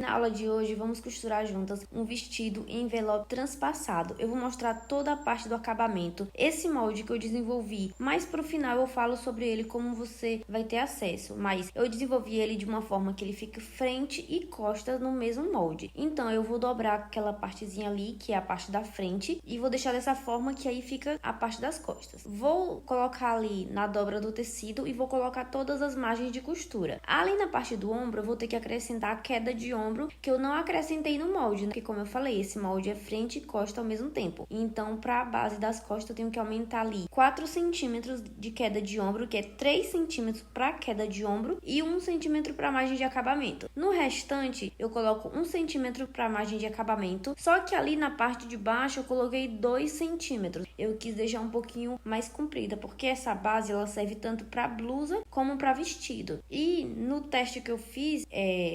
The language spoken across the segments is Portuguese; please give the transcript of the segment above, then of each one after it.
Na aula de hoje, vamos costurar juntas um vestido em envelope transpassado. Eu vou mostrar toda a parte do acabamento, esse molde que eu desenvolvi, mas pro final eu falo sobre ele como você vai ter acesso. Mas eu desenvolvi ele de uma forma que ele fique frente e costas no mesmo molde. Então eu vou dobrar aquela partezinha ali, que é a parte da frente, e vou deixar dessa forma que aí fica a parte das costas. Vou colocar ali na dobra do tecido e vou colocar todas as margens de costura. Ali na parte do ombro, eu vou ter que acrescentar a queda de ombro que eu não acrescentei no molde, porque como eu falei, esse molde é frente e costa ao mesmo tempo. Então, para a base das costas, eu tenho que aumentar ali 4 centímetros de queda de ombro, que é 3 centímetros para queda de ombro e 1 centímetro para margem de acabamento. No restante, eu coloco 1 centímetro para margem de acabamento, só que ali na parte de baixo eu coloquei 2 centímetros. Eu quis deixar um pouquinho mais comprida, porque essa base ela serve tanto para blusa como para vestido. E no teste que eu fiz,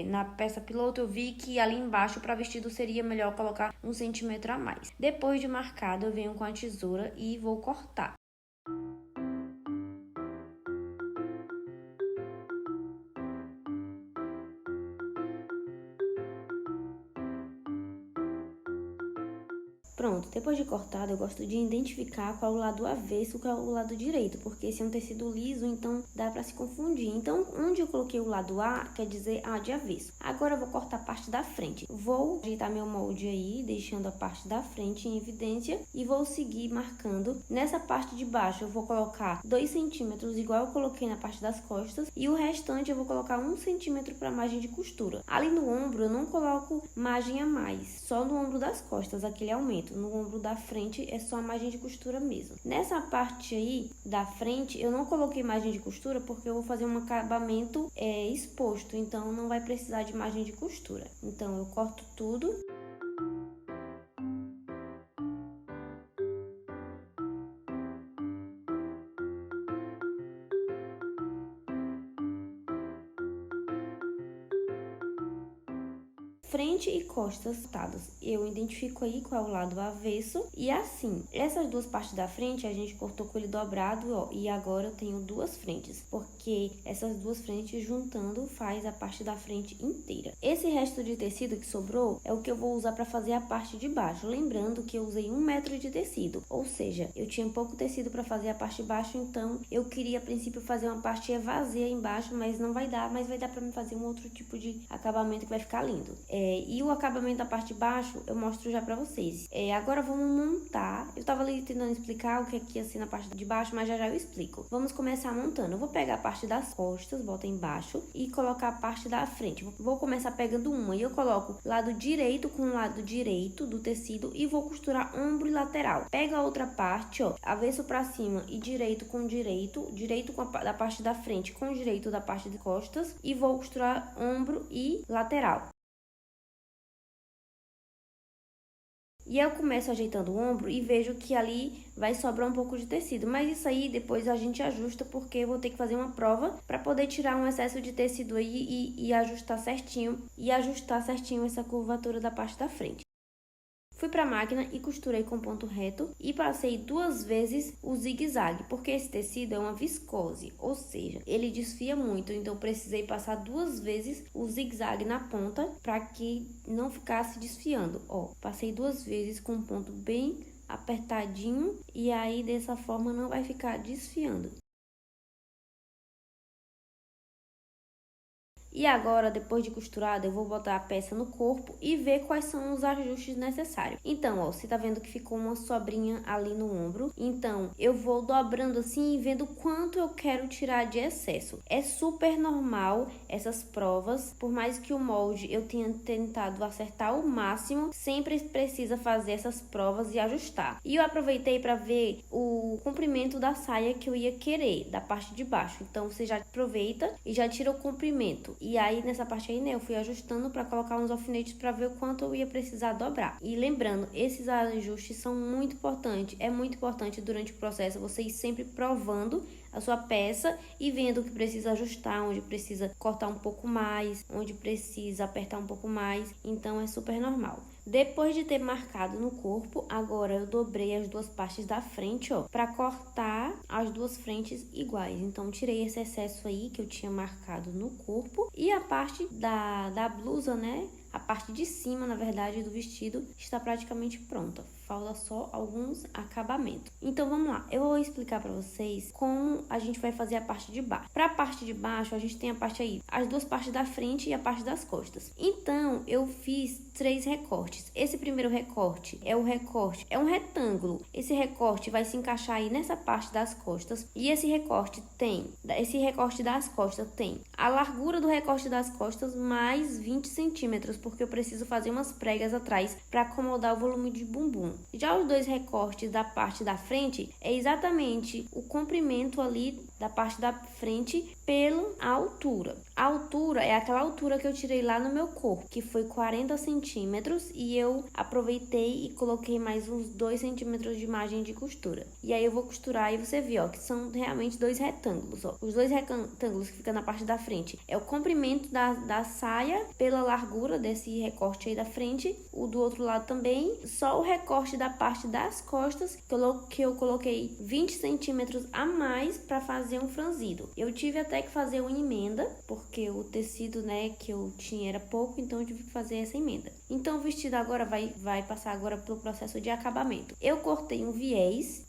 na peça piloto, eu vi que ali embaixo para vestido seria melhor colocar 1 centímetro a mais. Depois de marcado, eu venho com a tesoura e vou cortar. Pronto, depois de cortado, eu gosto de identificar qual é o lado avesso e qual é o lado direito, porque esse é um tecido liso, então dá para se confundir. Então, onde eu coloquei o lado A, quer dizer A de avesso. Agora eu vou cortar a parte da frente. Vou ajeitar meu molde aí, deixando a parte da frente em evidência, e vou seguir marcando. Nessa parte de baixo, eu vou colocar 2 centímetros, igual eu coloquei na parte das costas, e o restante eu vou colocar 1 centímetro para margem de costura. Ali no ombro, eu não coloco margem a mais, só no ombro das costas, aquele aumento. No ombro da frente é só a margem de costura mesmo. Nessa parte aí da frente eu não coloquei margem de costura porque eu vou fazer um acabamento exposto, então não vai precisar de margem de costura. Então eu corto tudo. Frente e costas cortadas. Eu identifico aí qual é o lado avesso. E assim, essas duas partes da frente a gente cortou com ele dobrado, ó. E agora eu tenho duas frentes, porque essas duas frentes juntando faz a parte da frente inteira. Esse resto de tecido que sobrou é o que eu vou usar para fazer a parte de baixo. Lembrando que eu usei 1 metro de tecido, ou seja, eu tinha pouco tecido para fazer a parte de baixo, então eu queria a princípio fazer uma parte vazia embaixo, mas não vai dar, mas vai dar para me fazer um outro tipo de acabamento que vai ficar lindo. E o acabamento da parte de baixo eu mostro já pra vocês. Agora vamos montar. Eu tava ali tentando explicar o que é que ia ser na parte de baixo, mas já eu explico. Vamos começar montando. Eu vou pegar a parte das costas, bota embaixo, e colocar a parte da frente. Vou começar pegando uma e eu coloco lado direito com o lado direito do tecido e vou costurar ombro e lateral. Pega a outra parte, ó, avesso pra cima e direito com direito, da parte da frente com direito da parte de costas, e vou costurar ombro e lateral. E eu começo ajeitando o ombro e vejo que ali vai sobrar um pouco de tecido. Mas isso aí depois a gente ajusta, porque eu vou ter que fazer uma prova para poder tirar um excesso de tecido aí e ajustar certinho. E ajustar certinho essa curvatura da parte da frente. Fui para a máquina e costurei com ponto reto e passei 2 vezes o zigue-zague, porque esse tecido é uma viscose, ou seja, ele desfia muito, então precisei passar 2 vezes o zigue-zague na ponta para que não ficasse desfiando. Ó, passei 2 vezes com um ponto bem apertadinho e aí dessa forma não vai ficar desfiando. E agora, depois de costurada, eu vou botar a peça no corpo e ver quais são os ajustes necessários. Então, ó, você tá vendo que ficou uma sobrinha ali no ombro. Então, eu vou dobrando assim e vendo quanto eu quero tirar de excesso. É super normal essas provas, por mais que o molde eu tenha tentado acertar o máximo, sempre precisa fazer essas provas e ajustar. E eu aproveitei para ver o comprimento da saia que eu ia querer, da parte de baixo. Então, você já aproveita e já tira o comprimento. E aí, nessa parte aí, né, eu fui ajustando para colocar uns alfinetes para ver o quanto eu ia precisar dobrar. E lembrando, esses ajustes são muito importantes. É muito importante durante o processo você ir sempre provando a sua peça e vendo o que precisa ajustar, onde precisa cortar um pouco mais, onde precisa apertar um pouco mais. Então, é super normal. Depois de ter marcado no corpo, agora eu dobrei as duas partes da frente, ó, para cortar as duas frentes iguais. Então, tirei esse excesso aí que eu tinha marcado no corpo. E a parte da blusa, né? A parte de cima, na verdade, do vestido está praticamente pronta. Falta só alguns acabamentos. Então vamos lá, eu vou explicar para vocês como a gente vai fazer a parte de baixo. Para a parte de baixo, a gente tem a parte aí, as duas partes da frente e a parte das costas. Então eu fiz 3 recortes. Esse primeiro recorte é um retângulo. Esse recorte vai se encaixar aí nessa parte das costas. E esse recorte das costas tem a largura do recorte das costas mais 20 centímetros, porque eu preciso fazer umas pregas atrás para acomodar o volume de bumbum. Já os 2 recortes da parte da frente é exatamente o comprimento ali da parte da frente pela altura. A altura é aquela altura que eu tirei lá no meu corpo, que foi 40 centímetros, e eu aproveitei e coloquei mais uns 2 centímetros de margem de costura. E aí eu vou costurar e você vê, ó, que são realmente 2 retângulos, ó. Os 2 retângulos que ficam na parte da frente é o comprimento da saia pela largura desse recorte aí da frente, o do outro lado também, só o recorte da parte das costas que eu coloquei 20 centímetros a mais para fazer um franzido. Eu tive até que fazer uma emenda, porque o tecido, né, que eu tinha era pouco, então eu tive que fazer essa emenda. Então o vestido agora vai passar agora pelo processo de acabamento. Eu cortei um viés,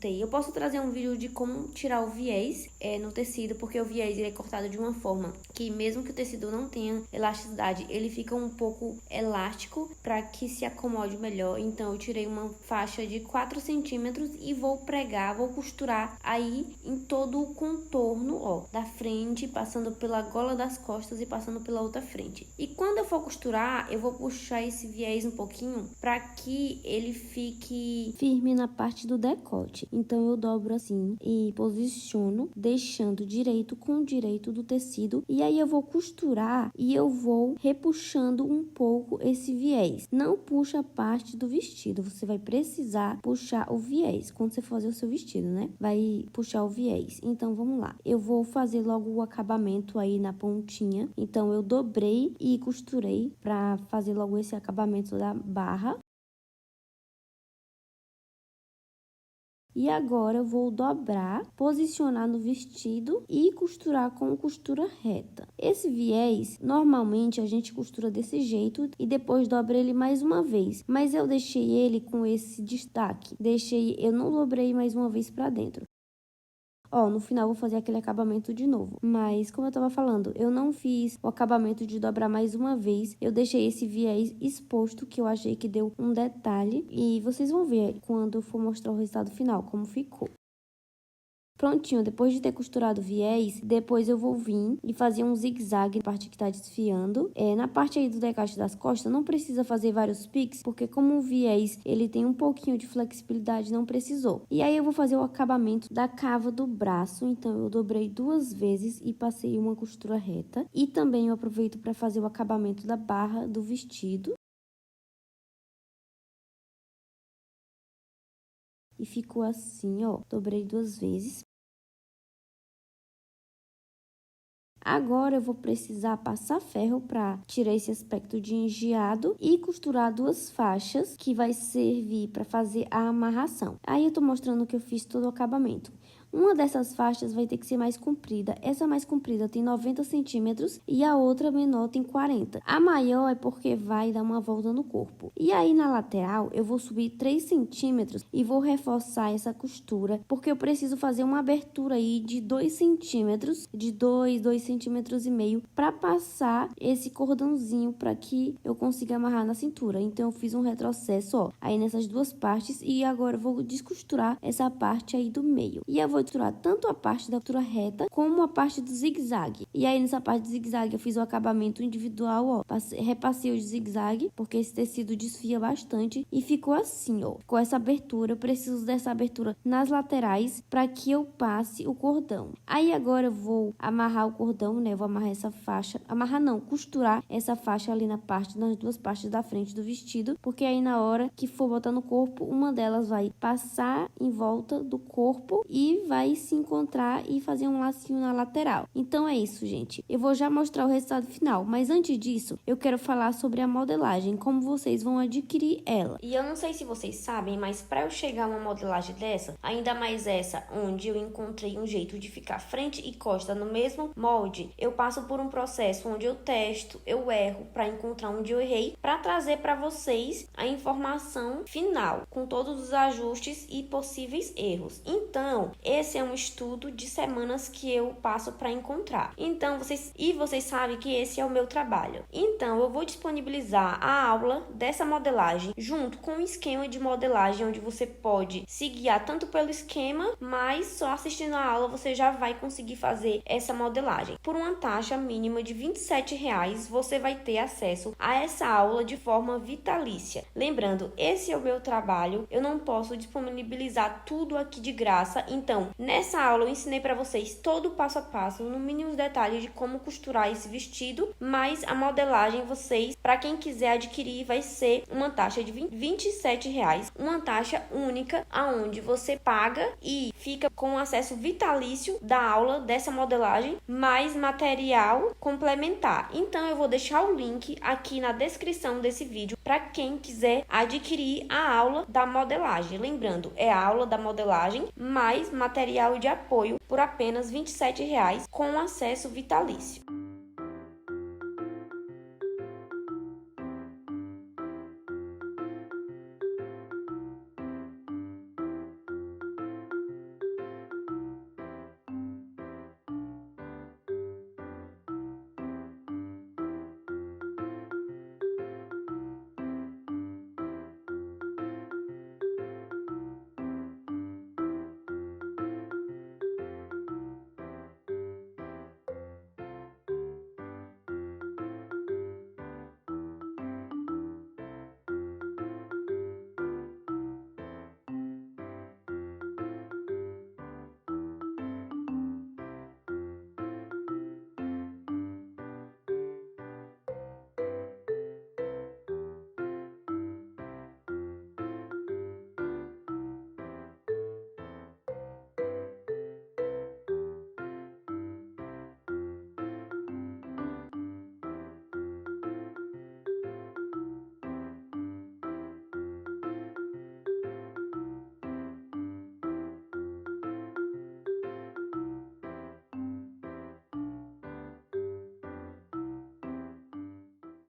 eu posso trazer um vídeo de como tirar o viés no tecido, porque o viés ele é cortado de uma forma que mesmo que o tecido não tenha elasticidade, ele fica um pouco elástico para que se acomode melhor. Então eu tirei uma faixa de 4 centímetros e vou costurar aí em todo o contorno, ó, da frente, passando pela gola das costas e passando pela outra frente. E quando eu for costurar, eu vou puxar esse viés um pouquinho para que ele fique firme na parte do decote. Então eu dobro assim e posiciono, deixando direito com direito do tecido, e aí eu vou costurar e eu vou repuxando um pouco esse viés. Não puxa a parte do vestido, você vai precisar puxar o viés quando você fazer o seu vestido, né? Vai puxar o viés. Então vamos lá, eu vou fazer logo o acabamento aí na pontinha. Então eu dobrei e costurei para fazer logo esse acabamento da barra. E agora eu vou dobrar, posicionar no vestido e costurar com costura reta. Esse viés, normalmente a gente costura desse jeito e depois dobra ele mais uma vez. Mas eu deixei ele com esse destaque. Eu não dobrei mais uma vez para dentro. Ó, no final eu vou fazer aquele acabamento de novo. Mas, como eu tava falando, eu não fiz o acabamento de dobrar mais uma vez. Eu deixei esse viés exposto, que eu achei que deu um detalhe. E vocês vão ver quando eu for mostrar o resultado final, como ficou. Prontinho, depois de ter costurado o viés, depois eu vou vir e fazer um zigue-zague na parte que tá desfiando. Na parte aí do decote das costas, não precisa fazer vários piques, porque como o viés, ele tem um pouquinho de flexibilidade, não precisou. E aí eu vou fazer o acabamento da cava do braço, então eu dobrei 2 vezes e passei uma costura reta. E também eu aproveito para fazer o acabamento da barra do vestido. E ficou assim, ó, dobrei 2 vezes. Agora eu vou precisar passar ferro para tirar esse aspecto de engeado e costurar 2 faixas que vai servir para fazer a amarração. Aí eu tô mostrando que eu fiz todo o acabamento. Uma dessas faixas vai ter que ser mais comprida. Essa mais comprida tem 90 centímetros e a outra menor tem 40. A maior é porque vai dar uma volta no corpo. E aí na lateral eu vou subir 3 centímetros e vou reforçar essa costura, porque eu preciso fazer uma abertura aí de 2 centímetros, de 2 centímetros e meio, para passar esse cordãozinho para que eu consiga amarrar na cintura. Então eu fiz um retrocesso, ó, aí nessas 2 partes, e agora eu vou descosturar essa parte aí do meio. E eu vou costurar tanto a parte da costura reta como a parte do zigue-zague. E aí nessa parte do zigue-zague eu fiz o acabamento individual, ó, repassei o zigue-zague, porque esse tecido desfia bastante, e ficou assim, ó, com essa abertura. Eu preciso dessa abertura nas laterais para que eu passe o cordão. Aí agora eu vou amarrar o cordão, né? Eu vou amarrar essa faixa, amarrar não, costurar essa faixa ali nas 2 partes da frente do vestido, porque aí na hora que for botar no corpo, uma delas vai passar em volta do corpo e vai se encontrar e fazer um lacinho na lateral. Então é isso, gente. Eu vou já mostrar o resultado final, mas antes disso, eu quero falar sobre a modelagem, como vocês vão adquirir ela. E eu não sei se vocês sabem, mas para eu chegar a uma modelagem dessa, ainda mais essa, onde eu encontrei um jeito de ficar frente e costa no mesmo molde, eu passo por um processo onde eu testo, eu erro para encontrar onde eu errei, para trazer para vocês a informação final, com todos os ajustes e possíveis erros. Então, esse é um estudo de semanas que eu passo para encontrar. Então, vocês sabem que esse é o meu trabalho. Então, eu vou disponibilizar a aula dessa modelagem junto com um esquema de modelagem onde você pode se guiar tanto pelo esquema, mas só assistindo a aula você já vai conseguir fazer essa modelagem. Por uma taxa mínima de R$ 27,00, você vai ter acesso a essa aula de forma vitalícia. Lembrando, esse é o meu trabalho, eu não posso disponibilizar tudo aqui de graça. Então, nessa aula eu ensinei para vocês todo o passo a passo, no mínimo detalhes de como costurar esse vestido, mas a modelagem para quem quiser adquirir, vai ser uma taxa de R$ 27,00, uma taxa única, aonde você paga e fica com acesso vitalício da aula dessa modelagem, mais material complementar. Então eu vou deixar o link aqui na descrição desse vídeo para quem quiser adquirir a aula da modelagem. Lembrando, é a aula da modelagem mais material de apoio por apenas R$ 27,00 com acesso vitalício.